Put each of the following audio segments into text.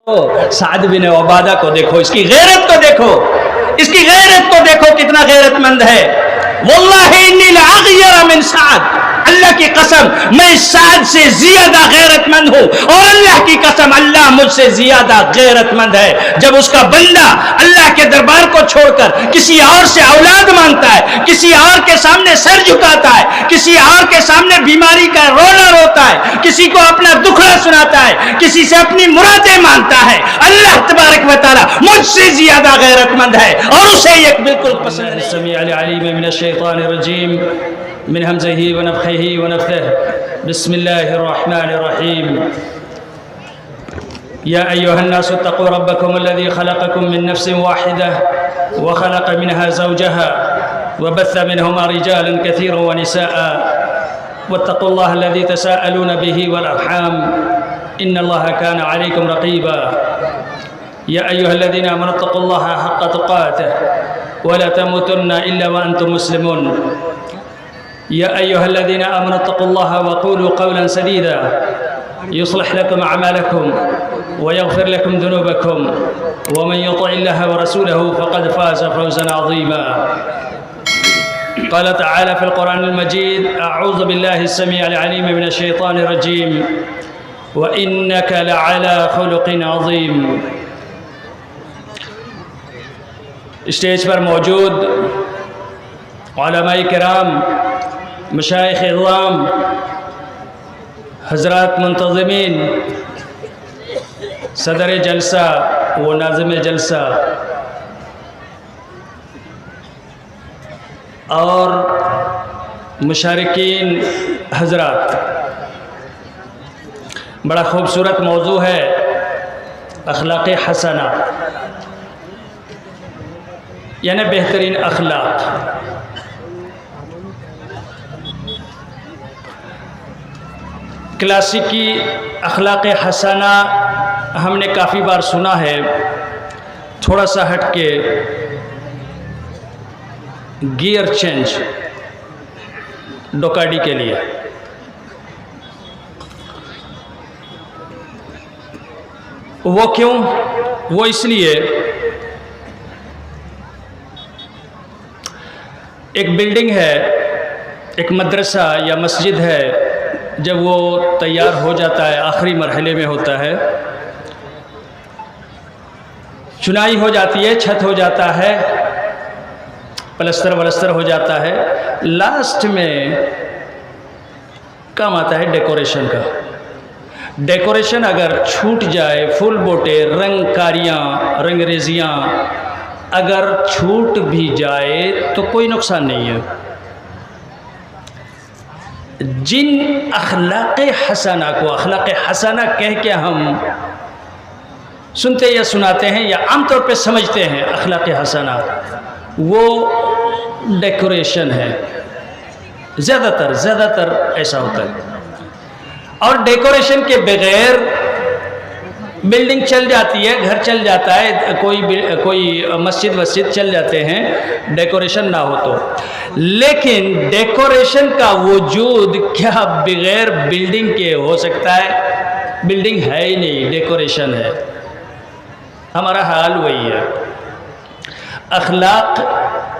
سعد بن عبادہ کو دیکھو، اس کی غیرت کو دیکھو، اس کی غیرت کو دیکھو کتنا غیرت مند ہے۔ واللہ انی لأغیر من سعد، اللہ کی قسم میں سعد سے زیادہ غیرت مند ہوں، اور اللہ کی قسم اللہ مجھ سے زیادہ غیرت مند ہے۔ جب اس کا بندہ اللہ کے دربار کو چھوڑ کر کسی اور سے اولاد مانگتا ہے، کسی اور کے سامنے سر جھکاتا ہے، کسی اور کے سامنے بیماری کا رونا روتا ہے، کسی کو اپنا دکھڑا سناتا ہے، کسی سے اپنی مرادیں مانگتا ہے، اللہ تبارک و تعالی مجھ سے زیادہ غیرت مند ہے اور اسے یہ بالکل پسند نہیں۔ السمیع العلیم من الشیطان الرجیم من همزه ونفخه ونفثه بسم الله الرحمن الرحيم يا أيها الناس اتقوا ربكم الذي خلقكم من نفس واحدة وخلق منها زوجها وبث منهما رجالا كثيرا ونساء واتقوا الله الذي تساءلون به والأرحام إن الله كان عليكم رقيبا يا أيها الذين آمنوا اتقوا الله حق تقاته ولا تموتن إلا وأنتم مسلمون يا أيها الذين آمنوا اتقوا الله وقولوا قولا سديدا يصلح لكم أعمالكم ويغفر لكم ذنوبكم ومن يطع الله ورسوله فقد فاز فوزا عظيما قال تعالى في القرآن المجيد أعوذ بالله السميع العليم من الشيطان الرجيم وإنك لعلى خلق عظيم۔ اسٹیج پر موجود علماء کرام، مشائخ اعظام، حضرات منتظمین، صدر جلسہ و ناظم جلسہ اور مشارکین حضرات، بڑا خوبصورت موضوع ہے اخلاق حسنہ، یعنی بہترین اخلاق۔ کلاسیکی اخلاق حسنہ ہم نے کافی بار سنا ہے، تھوڑا سا ہٹ کے گیئر چینج ڈوکاڈی کے لیے۔ وہ کیوں؟ وہ اس لیے ایک بلڈنگ ہے، ایک مدرسہ یا مسجد ہے، جب وہ تیار ہو جاتا ہے، آخری مرحلے میں ہوتا ہے، چنائی ہو جاتی ہے، چھت ہو جاتا ہے، پلستر ولستر ہو جاتا ہے، لاسٹ میں کام آتا ہے ڈیکوریشن کا۔ ڈیکوریشن اگر چھوٹ جائے، پھول بوٹے، رنگ کاریاں، رنگ ریزیاں اگر چھوٹ بھی جائے تو کوئی نقصان نہیں ہے۔ جن اخلاق حسنہ کو اخلاق حسنہ کہہ کے ہم سنتے یا سناتے ہیں یا عام طور پہ سمجھتے ہیں اخلاق حسنہ، وہ ڈیکوریشن ہے، زیادہ تر ایسا ہوتا ہے۔ اور ڈیکوریشن کے بغیر بلڈنگ چل جاتی ہے، گھر چل جاتا ہے، کوئی مسجد وسجد چل جاتے ہیں ڈیکوریشن نہ ہو تو۔ لیکن ڈیکوریشن کا وجود کیا بغیر بلڈنگ کے ہو سکتا ہے؟ بلڈنگ ہے ہی نہیں، ڈیکوریشن ہے۔ ہمارا حال وہی ہے۔ اخلاق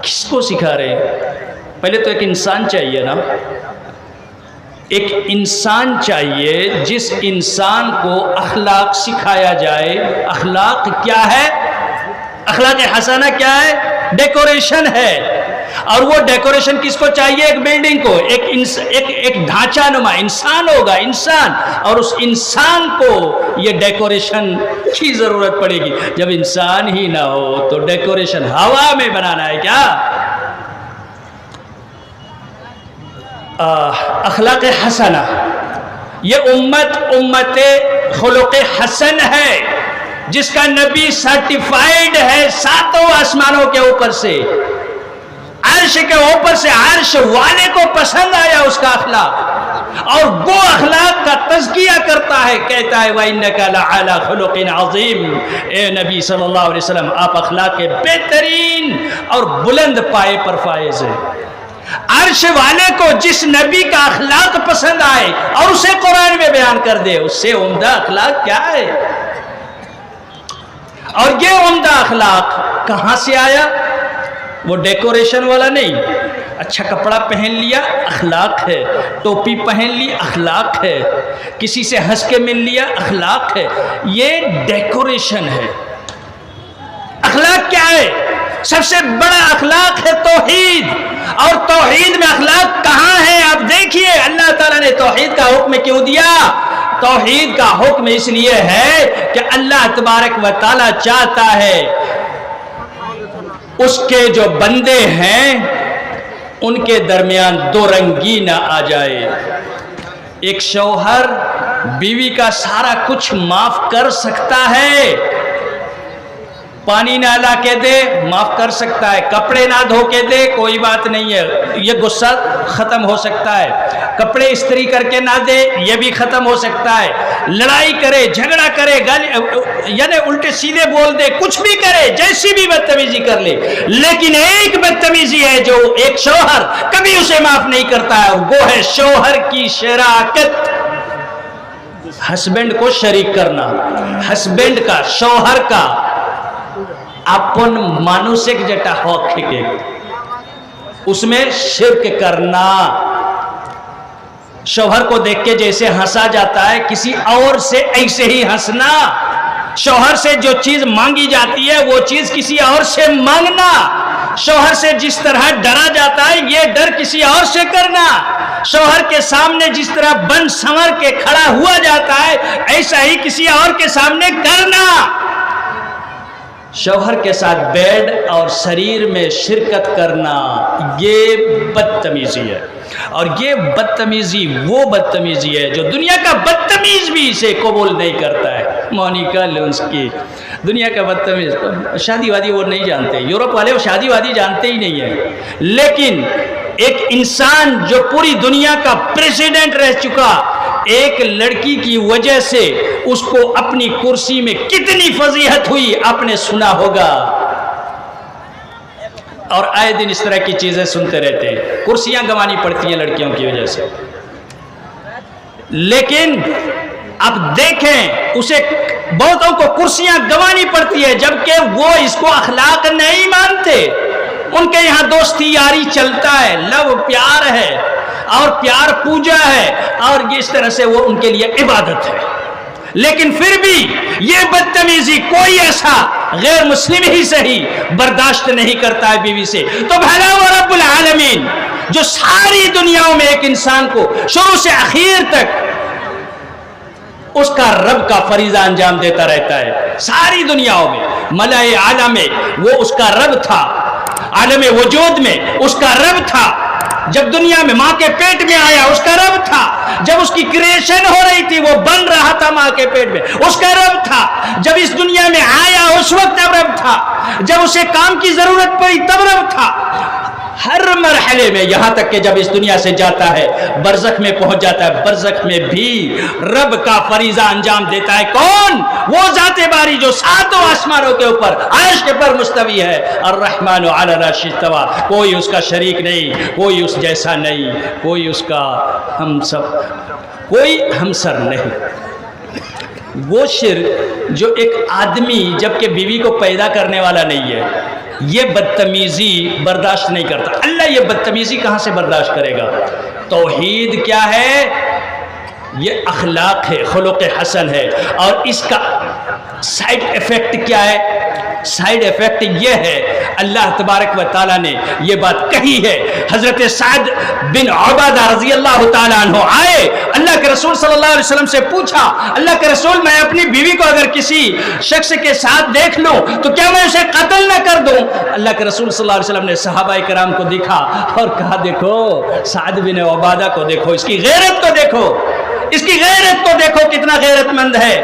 کس کو سکھا رہے ہیں؟ پہلے تو ایک انسان چاہیے نا، ایک انسان چاہیے جس انسان کو اخلاق سکھایا جائے۔ اخلاق کیا ہے؟ اخلاق حسنہ کیا ہے؟ ڈیکوریشن ہے۔ اور وہ ڈیکوریشن کس کو چاہیے؟ ایک بلڈنگ کو، ایک ڈھانچہ نما انسان ہوگا، انسان، اور اس انسان کو یہ ڈیکوریشن کی ضرورت پڑے گی۔ جب انسان ہی نہ ہو تو ڈیکوریشن ہوا میں بنانا ہے کیا؟ اخلاق حسنہ یہ امت خلق حسن ہے، جس کا نبی سرٹیفائیڈ ہے ساتوں آسمانوں کے اوپر سے، عرش کے اوپر سے، عرش والے کو پسند آیا اس کا اخلاق، اور وہ اخلاق کا تزکیہ کرتا ہے، کہتا ہے وَإِنَّكَ لَعَلَى خُلُقٍ عَظِيمٍ، اے نبی صلی اللہ علیہ وسلم آپ اخلاق کے بہترین اور بلند پائے پر فائز ہیں۔ عرش والے کو جس نبی کا اخلاق پسند آئے اور اسے قرآن میں بیان کر دے، اس سے عمدہ اخلاق کیا ہے؟ اور یہ عمدہ اخلاق کہاں سے آیا؟ وہ ڈیکوریشن والا نہیں، اچھا کپڑا پہن لیا اخلاق ہے، ٹوپی پہن لی اخلاق ہے، کسی سے ہنس کے مل لیا اخلاق ہے، یہ ڈیکوریشن ہے۔ اخلاق کیا ہے؟ سب سے بڑا اخلاق ہے توحید، اور توحید میں اخلاق کہاں ہے؟ آپ دیکھیے اللہ تعالیٰ نے توحید کا حکم کیوں دیا؟ توحید کا حکم اس لیے ہے کہ اللہ تبارک و تعالیٰ چاہتا ہے اس کے جو بندے ہیں ان کے درمیان دو رنگی نہ آ جائے۔ ایک شوہر بیوی کا سارا کچھ معاف کر سکتا ہے، پانی نہ لا کے دے معاف کر سکتا ہے، کپڑے نہ دھو کے دے کوئی بات نہیں ہے، یہ غصہ ختم ہو سکتا ہے، کپڑے استری کر کے نہ دے یہ بھی ختم ہو سکتا ہے، لڑائی کرے جھگڑا کرے یعنی الٹے سیدھے بول دے، کچھ بھی کرے، جیسی بھی بدتمیزی کر لے، لیکن ایک بدتمیزی ہے جو ایک شوہر کبھی اسے معاف نہیں کرتا ہے، وہ ہے شوہر کی شراکت، ہسبینڈ کو شریک کرنا، ہسبینڈ کا شوہر کا اپن مانوسک جٹا ہو کھکے اس میں شرک کرنا۔ شوہر کو دیکھ کے جیسے ہنسا جاتا ہے کسی اور سے ایسے ہی ہنسنا، شوہر سے جو چیز مانگی جاتی ہے وہ چیز کسی اور سے مانگنا، شوہر سے جس طرح ڈرا جاتا ہے یہ ڈر کسی اور سے کرنا، شوہر کے سامنے جس طرح بن سنور کے کھڑا ہوا جاتا ہے ایسا ہی کسی اور کے سامنے کرنا۔ شوہر کے ساتھ بیڈ اور سریر میں شرکت کرنا یہ بدتمیزی ہے، اور یہ بدتمیزی وہ بدتمیزی ہے جو دنیا کا بدتمیز بھی اسے قبول نہیں کرتا ہے۔ مونیکا لیونسکی دنیا کا بدتمیز، شادی وادی وہ نہیں جانتے، یورپ والے وہ شادی وادی جانتے ہی نہیں ہیں، لیکن ایک انسان جو پوری دنیا کا پریزیڈنٹ رہ چکا، ایک لڑکی کی وجہ سے اس کو اپنی کرسی میں کتنی فضیحت ہوئی آپ نے سنا ہوگا، اور آئے دن اس طرح کی چیزیں سنتے رہتے ہیں، کرسیاں گنوانی پڑتی ہیں لڑکیوں کی وجہ سے۔ لیکن اب دیکھیں اسے بہتوں کو کرسیاں گنوانی پڑتی ہے جبکہ وہ اس کو اخلاق نہیں مانتے، ان کے یہاں دوستی یاری چلتا ہے، لو پیار ہے اور پیار پوجا ہے، اور اس طرح سے وہ ان کے لیے عبادت ہے، لیکن پھر بھی یہ بدتمیزی کوئی ایسا غیر مسلم ہی صحیح برداشت نہیں کرتا ہے بیوی سے، تو بھلا وہ رب العالمین جو ساری دنیاوں میں ایک انسان کو شروع سے آخر تک اس کا رب کا فریضہ انجام دیتا رہتا ہے، ساری دنیاؤں میں ملائے اعلیٰ میں وہ اس کا رب تھا، عالم وجود میں اس کا رب تھا، جب دنیا میں ماں کے پیٹ میں آیا اس کا رب تھا، جب اس کی کریشن ہو رہی تھی وہ بن رہا تھا ماں کے پیٹ میں اس کا رب تھا، جب اس دنیا میں آیا اس وقت رب تھا، جب اسے کام کی ضرورت پڑی تب رب تھا، ہر مرحلے میں، یہاں تک کہ جب اس دنیا سے جاتا ہے برزخ میں پہنچ جاتا ہے، برزخ میں بھی رب کا فریضہ انجام دیتا ہے۔ کون؟ وہ ذات باری جو ساتوں آسمانوں کے اوپر عرش کے پر مستوی ہے، الرحمن علی العرش استوی، کوئی اس کا شریک نہیں، کوئی اس جیسا نہیں، کوئی اس کا کوئی ہمسر نہیں۔ وہ شرک جو ایک آدمی جبکہ بیوی کو پیدا کرنے والا نہیں ہے یہ بدتمیزی برداشت نہیں کرتا، اللہ یہ بدتمیزی کہاں سے برداشت کرے گا؟ توحید کیا ہے؟ یہ اخلاق ہے، خلق حسن ہے، اور اس کا سائیڈ ایفیکٹ کیا ہے؟ سائیڈ ایفیکٹ یہ ہے، اللہ تبارک و تعالیٰ نے یہ بات کہی ہے، حضرت سعد بن عبادہ رضی اللہ تعالیٰ عنہ آئے، اللہ کے رسول صلی اللہ علیہ وسلم سے پوچھا، اللہ کے رسول میں اپنی بیوی کو اگر کسی شخص کے ساتھ دیکھ لوں تو کیا میں اسے قتل نہ کر دوں؟ اللہ کے رسول صلی اللہ علیہ وسلم نے صحابہ کرام کو دیکھا اور کہا دیکھو سعد بن عبادہ کو دیکھو، اس کی غیرت کو دیکھو، اس کی غیرت کو دیکھو کتنا غیرت مند ہے،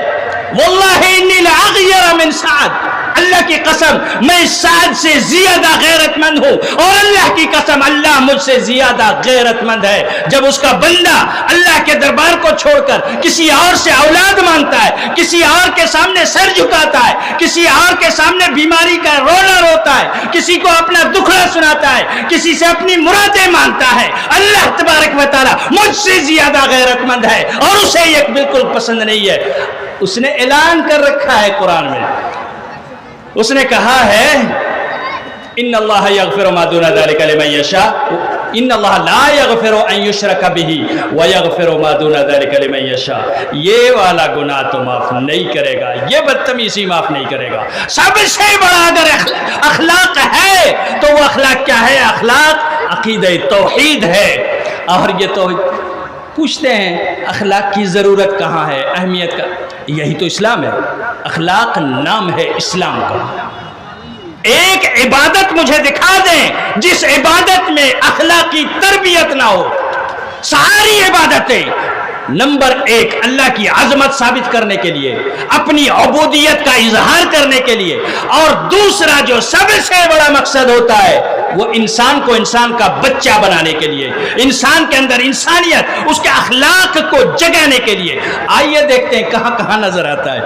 واللہ انی لأغیر من سعد، اللہ کی قسم میں سعد سے زیادہ غیرت مند ہوں، اور اللہ کی قسم اللہ مجھ سے زیادہ غیرت مند ہے۔ جب اس کا بندہ اللہ کے دربار کو چھوڑ کر کسی اور سے اولاد مانگتا ہے، کسی اور کے سامنے سر جھکاتا ہے، کسی اور کے سامنے بیماری کا رونا روتا ہے، کسی کو اپنا دکھڑا سناتا ہے، کسی سے اپنی مرادیں مانگتا ہے، اللہ تبارک و تعالیٰ مجھ سے زیادہ غیرت مند ہے، اور اسے یہ بالکل پسند نہیں ہے۔ اس نے اعلان کر رکھا ہے قرآن میں، اس نے کہا ہے ان اللہ یغفر ما دون ذلک لمن یشاء ان اللہ لا یغفر ان یشرک بہ ویغفر ما دون ذلک لمن یشاء. یہ والا گناہ تو معاف نہیں کرے گا، یہ بدتمیزی معاف نہیں کرے گا. سب سے بڑا اگر اخلاق ہے تو وہ اخلاق کیا ہے؟ اخلاق عقیدہ توحید ہے. اور یہ تو پوچھتے ہیں اخلاق کی ضرورت کہاں ہے، اہمیت کا؟ یہی تو اسلام ہے. اخلاق نام ہے اسلام کا. ایک عبادت مجھے دکھا دیں جس عبادت میں اخلاقی تربیت نہ ہو. ساری عبادتیں نمبر ایک اللہ کی عظمت ثابت کرنے کے لیے، اپنی عبودیت کا اظہار کرنے کے لیے، اور دوسرا جو سب سے بڑا مقصد ہوتا ہے وہ انسان کو انسان کا بچہ بنانے کے لیے، انسان کے اندر انسانیت، اس کے اخلاق کو جگانے کے لیے. آئیے دیکھتے ہیں کہاں کہاں نظر آتا ہے.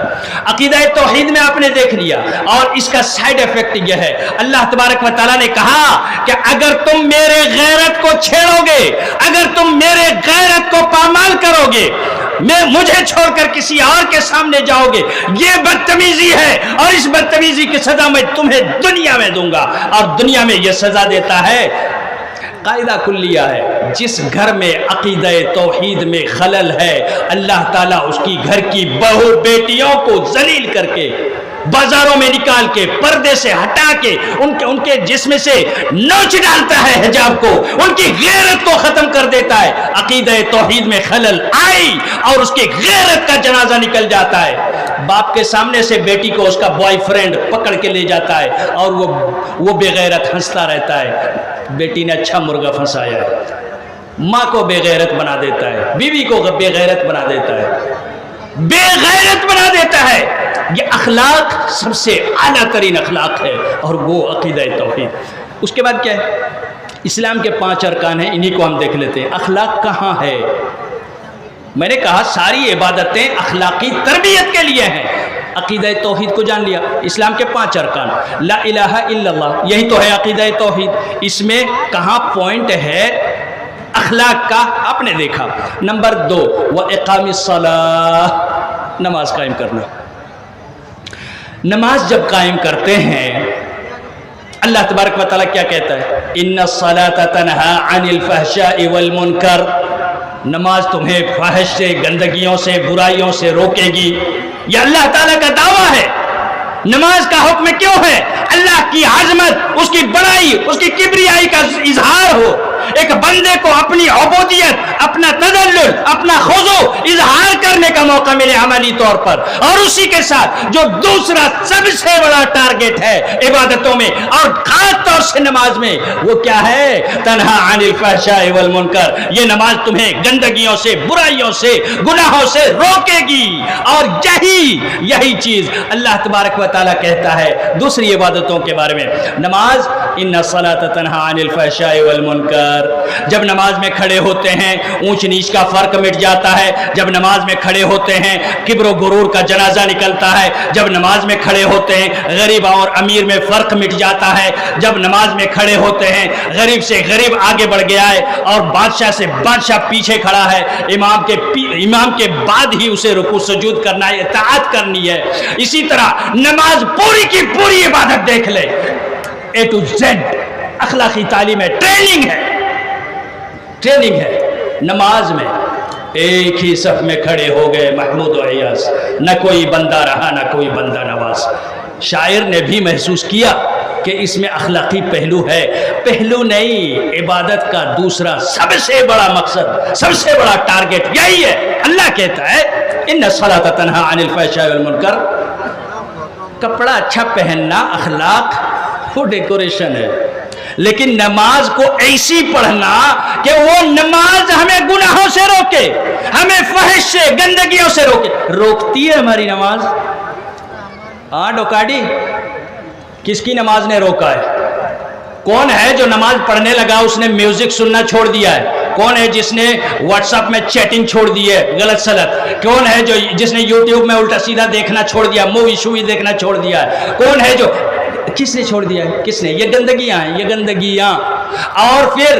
عقیدہ توحید میں آپ نے دیکھ لیا، اور اس کا سائیڈ ایفیکٹ یہ ہے اللہ تبارک و تعالیٰ نے کہا کہ اگر تم میرے غیرت کو چھیڑو گے، اگر تم میرے غیرت کو پامال کرو گے، میں مجھے چھوڑ کر کسی اور کے سامنے جاؤ گے، یہ بدتمیزی ہے، اور اس بدتمیزی کی سزا میں تمہیں دنیا میں دوں گا. اور دنیا میں یہ سزا دیتا ہے. قاعدہ کلیہ ہے، جس گھر میں عقیدہ توحید میں خلل ہے اللہ تعالیٰ اس کی گھر کی بہو بیٹیوں کو ذلیل کر کے، بازاروں میں نکال کے، پردے سے ہٹا کے، ان کے جسم سے نوچ ڈالتا ہے حجاب کو، ان کی غیرت کو ختم کر دیتا ہے. عقیدہ توحید میں خلل آئی اور اس کی غیرت کا جنازہ نکل جاتا ہے. باپ کے سامنے سے بیٹی کو اس کا بوائے فرینڈ پکڑ کے لے جاتا ہے، اور وہ بے غیرت ہنستا رہتا ہے. بیٹی نے اچھا مرغا پھنسایا ہے. ماں کو بے غیرت بنا دیتا ہے، بیوی کو بے غیرت بنا دیتا ہے، بے غیرت بنا دیتا ہے. یہ اخلاق سب سے اعلیٰ ترین اخلاق ہے، اور وہ عقیدہ توحید. اس کے بعد کیا ہے؟ اسلام کے 5 ارکان ہیں، انہی کو ہم دیکھ لیتے ہیں. اخلاق کہاں ہے؟ میں نے کہا ساری عبادتیں اخلاقی تربیت کے لیے ہیں. عقیدہ توحید کو جان لیا. اسلام کے 5 ارکان، لا الہ الا اللہ، یہی تو ہے عقیدہ توحید. اس میں کہاں پوائنٹ ہے اخلاق کا؟ آپ نے دیکھا. نمبر 2 وَإِقَامِ الصَّلَاةِ، نماز قائم کرنا. نماز جب قائم کرتے ہیں اللہ تبارک و تعالیٰ کیا کہتا ہے؟ ان الصلاۃ تنہا عن الفحشاء والمنکر. نماز تمہیں فحش سے، گندگیوں سے، برائیوں سے روکے گی. یہ اللہ تعالیٰ کا دعویٰ ہے. نماز کا حکم کیوں ہے؟ اللہ کی عظمت، اس کی بڑائی، اس کی کبریائی کا اظہار ہو. ایک بندے کو اپنی عبودیت، اپنا تذلل، اپنا خضوع اظہار کرنے کا موقع ملے عملی طور پر. اور اسی کے ساتھ جو دوسرا سب سے بڑا ٹارگٹ ہے عبادتوں میں اور خاص طور سے نماز میں، وہ کیا ہے؟ تنہا عن الفحشاء والمنکر. یہ نماز تمہیں گندگیوں سے، برائیوں سے، گناہوں سے روکے گی. اور یہی چیز اللہ تبارک و تعالیٰ کہتا ہے دوسری عبادتوں کے بارے میں. نماز ان الصلاۃ تنہا عن الفحشاء والمنکر. جب نماز میں کھڑے ہوتے ہیں اونچ نیچ کا فرق مٹ جاتا ہے. جب نماز میں کھڑے ہوتے ہیں کبر و غرور کا جنازہ نکلتا ہے. جب نماز میں کھڑے ہوتے ہیں غریب اور امیر میں فرق مٹ جاتا ہے. جب نماز میں کھڑے ہوتے ہیں غریب سے غریب آگے بڑھ گیا ہے اور بادشاہ سے بادشاہ پیچھے کھڑا ہے. امام کے بعد ہی اسے رکوع سجود کرنا ہے، اطاعت کرنی ہے. اسی طرح نماز پوری کی پوری عبادت دیکھ لے، A to Z اخلاقی تعلیم ہے، ٹریننگ ہے نماز میں. ایک ہی صف میں کھڑے ہو گئے محمود و ایاز، نہ کوئی بندہ رہا نہ کوئی بندہ نواز. شاعر نے بھی محسوس کیا کہ اس میں اخلاقی پہلو ہے. پہلو نہیں، عبادت کا دوسرا سب سے بڑا مقصد، سب سے بڑا ٹارگٹ یہی ہے. اللہ کہتا ہے ان الصلاۃ تنہا عن الفحشاء والمنکر. کپڑا اچھا پہننا اخلاق وہ ڈیکوریشن ہے، لیکن نماز کو ایسی پڑھنا کہ وہ نماز ہمیں گناہوں سے روکے، ہمیں فحش سے، گندگیوں سے روکے. روکتی ہے ہماری نماز؟ ہاں ڈوکاڈی، کس کی نماز نے روکا ہے؟ کون ہے جو نماز پڑھنے لگا اس نے میوزک سننا چھوڑ دیا ہے؟ کون ہے جس نے واٹس ایپ میں چیٹنگ چھوڑ دی ہے غلط سلط؟ کون ہے جس نے یوٹیوب میں الٹا سیدھا دیکھنا چھوڑ دیا، مووی شووی دیکھنا چھوڑ دیا ہے؟ کون ہے جو کس نے چھوڑ دیا ہے؟ کس نے؟ یہ گندگیاں ہیں، یہ گندگیاں. اور پھر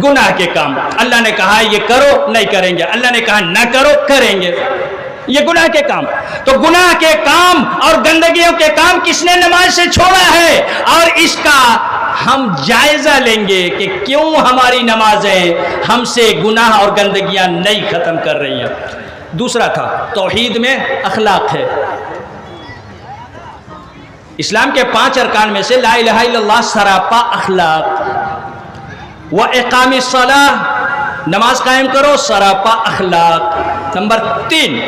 گناہ کے کام اللہ نے کہا یہ کرو، نہیں کریں گے. اللہ نے کہا نہ کرو، کریں گے. یہ گناہ کے کام. تو گناہ کے کام اور گندگیوں کے کام کس نے نماز سے چھوڑا ہے؟ اور اس کا ہم جائزہ لیں گے کہ کیوں ہماری نمازیں ہم سے گناہ اور گندگیاں نہیں ختم کر رہی ہیں. دوسرا تھا توحید میں اخلاق ہے. اسلام کے 5 ارکان میں سے لا الہ الا اللہ سراپا اخلاق. وَإِقَامِ الصَّلَاةِ نماز قائم کرو سراپا اخلاق. نمبر 3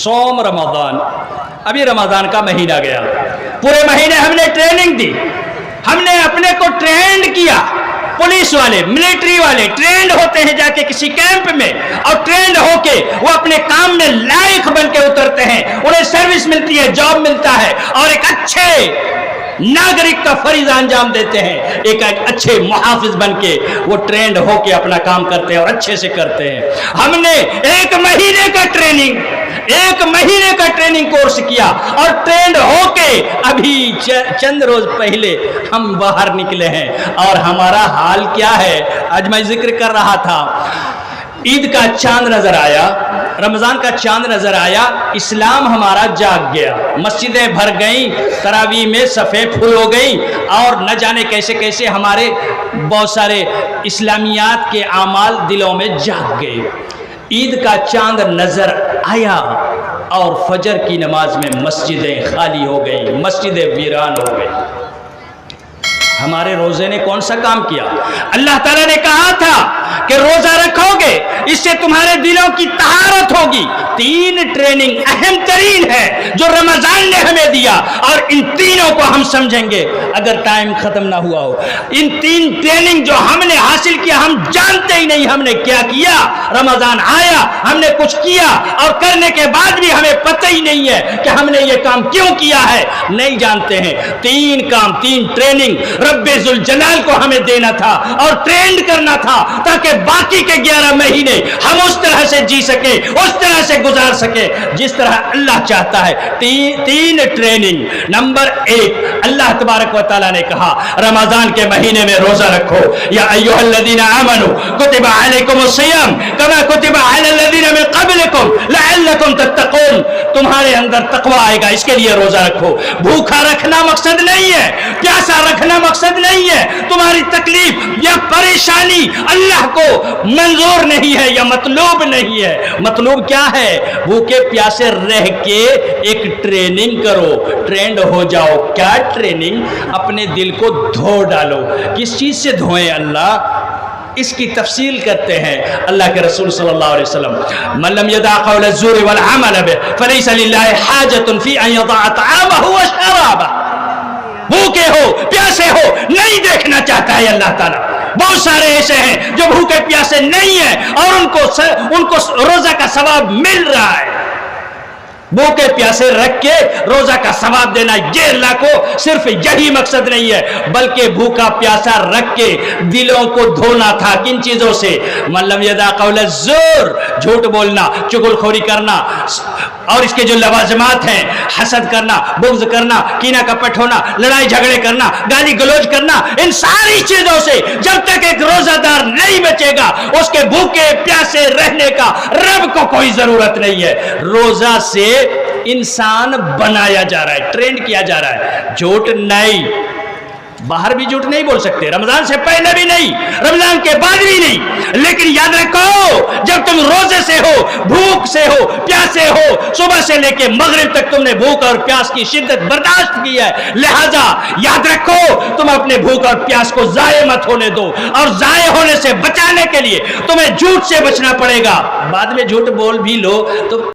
صوم رمضان. ابھی رمضان کا مہینہ گیا, پورے مہینے ہم نے ٹریننگ دی, ہم نے اپنے کو ٹرینڈ کیا. پولیس والے ملٹری والے ٹرینڈ ہوتے ہیں جا کے کسی کیمپ میں, اور ٹرینڈ ہو کے وہ اپنے کام میں لائق بن کے اترتے ہیں, انہیں سروس ملتی ہے, جاب ملتا ہے, اور ایک اچھے ناگرک کا فریضہ انجام دیتے ہیں. ایک اچھے محافظ بن کے وہ ٹرینڈ ہو کے اپنا کام کرتے ہیں اور اچھے سے کرتے ہیں. ہم نے 1 مہینے کا ٹریننگ کورس کیا, اور ٹرینڈ ہو کے ابھی چند روز پہلے ہم باہر نکلے ہیں. اور ہمارا حال کیا ہے؟ آج میں ذکر کر رہا تھا, عید کا چاند نظر آیا, رمضان کا چاند نظر آیا, اسلام ہمارا جاگ گیا, مسجدیں بھر گئیں, تراویح میں صفیں پھول ہو گئیں, اور نہ جانے کیسے کیسے ہمارے بہت سارے اسلامیات کے اعمال دلوں میں جاگ گئے. عید کا چاند نظر آیا اور فجر کی نماز میں مسجدیں خالی ہو گئیں, مسجدیں ویران ہو گئیں. ہمارے روزے نے کون سا کام کیا؟ اللہ تعالیٰ نے کہا تھا کہ روزہ رکھو گے اس سے تمہارے دلوں کی طہارت ہوگی. 3 ٹریننگ اہم ترین ہے جو رمضان نے ہمیں دیا, اور ان تینوں کو ہم سمجھیں گے اگر ٹائم ختم نہ ہوا ہو. ان 3 ٹریننگ جو ہم نے حاصل کیا, ہم جانتے ہی نہیں ہم نے کیا کیا. رمضان آیا, ہم نے کچھ کیا, اور کرنے کے بعد بھی ہمیں پتہ ہی نہیں ہے کہ ہم نے یہ کام کیوں کیا ہے, نہیں جانتے ہیں. 3 کام, 3 ٹریننگ رب ذوالجلال کو ہمیں دینا تھا اور ٹرینڈ کرنا تھا, تاکہ باقی کے 11 مہینے ہم اس طرح سے جی سکیں, اس طرح سے گزار سکیں جس طرح اللہ چاہتا ہے. 3 ٹریننگ. نمبر 1, اللہ تبارک و تعالیٰ نے کہا رمضان کے مہینے میں روزہ رکھو. یا ایھا الذین آمنوا کتب علیکم الصیام کما کتب علی الذین من قبلکم لعلکم تتقون. تمہارے اندر تقوی آئے گا, اس کے لیے روزہ رکھو. بھوکا رکھنا مقصد نہیں ہے, پیاسا رکھنا مقصد نہیں ہے, تمہاری تکلیف یا پریشانی اللہ کو منظور نہیں ہے یا مطلوب نہیں ہے. مطلوب کیا ہے؟ بھوکے پیاسے رہ کے ایک ٹریننگ کرو, ٹرینڈ ہو جاؤ. کیا ٹریننگ؟ اپنے دل کو دھو ڈالو. کس چیز سے دھوئیں اللہ؟ اس کی تفصیل کرتے ہیں اللہ کے رسول صلی اللہ علیہ وسلم, من لم يدع قول الزور والعمل به فليس لله حاجة في ان يضع طعامه وشرابه. بھوکے ہو پیاسے ہو نہیں دیکھنا چاہتا ہے اللہ تعالیٰ. بہت سارے ایسے ہیں جو بھوکے پیاسے نہیں ہیں اور ان کو روزہ کا ثواب مل رہا ہے. بھوکے پیاسے رکھ کے روزہ کا ثواب دینا, یہ اللہ کو صرف یہی مقصد نہیں ہے, بلکہ بھوکا پیاسا رکھ کے دلوں کو دھونا تھا. کن چیزوں سے؟ من لم یدع قول الزور, جھوٹ بولنا, چغل خوری کرنا, اور اس کے جو لوازمات ہیں, حسد کرنا, بغض کرنا, کینہ کپٹ ہونا, لڑائی جھگڑے کرنا, گالی گلوچ کرنا. ان ساری چیزوں سے جب تک ایک روزہ دار نہیں بچے گا, اس کے بھوکے پیاسے رہنے کا رب کو کوئی ضرورت نہیں ہے. روزہ سے انسان بنایا جا رہا ہے, ٹرینڈ کیا جا رہا ہے. جھوٹ نہیں, باہر بھی جھوٹ نہیں بول سکتے, رمضان سے پہلے بھی نہیں, رمضان کے بعد بھی نہیں. لیکن یاد رکھو, جب تم روزے سے ہو, بھوک سے ہو, پیاسے ہو, صبح سے لے کے مغرب تک تم نے بھوک اور پیاس کی شدت برداشت کی ہے, لہذا یاد رکھو تم اپنے بھوک اور پیاس کو ضائع مت ہونے دو. اور ضائع ہونے سے بچانے کے لیے تمہیں جھوٹ سے بچنا پڑے گا. بعد میں جھوٹ بول بھی لو تو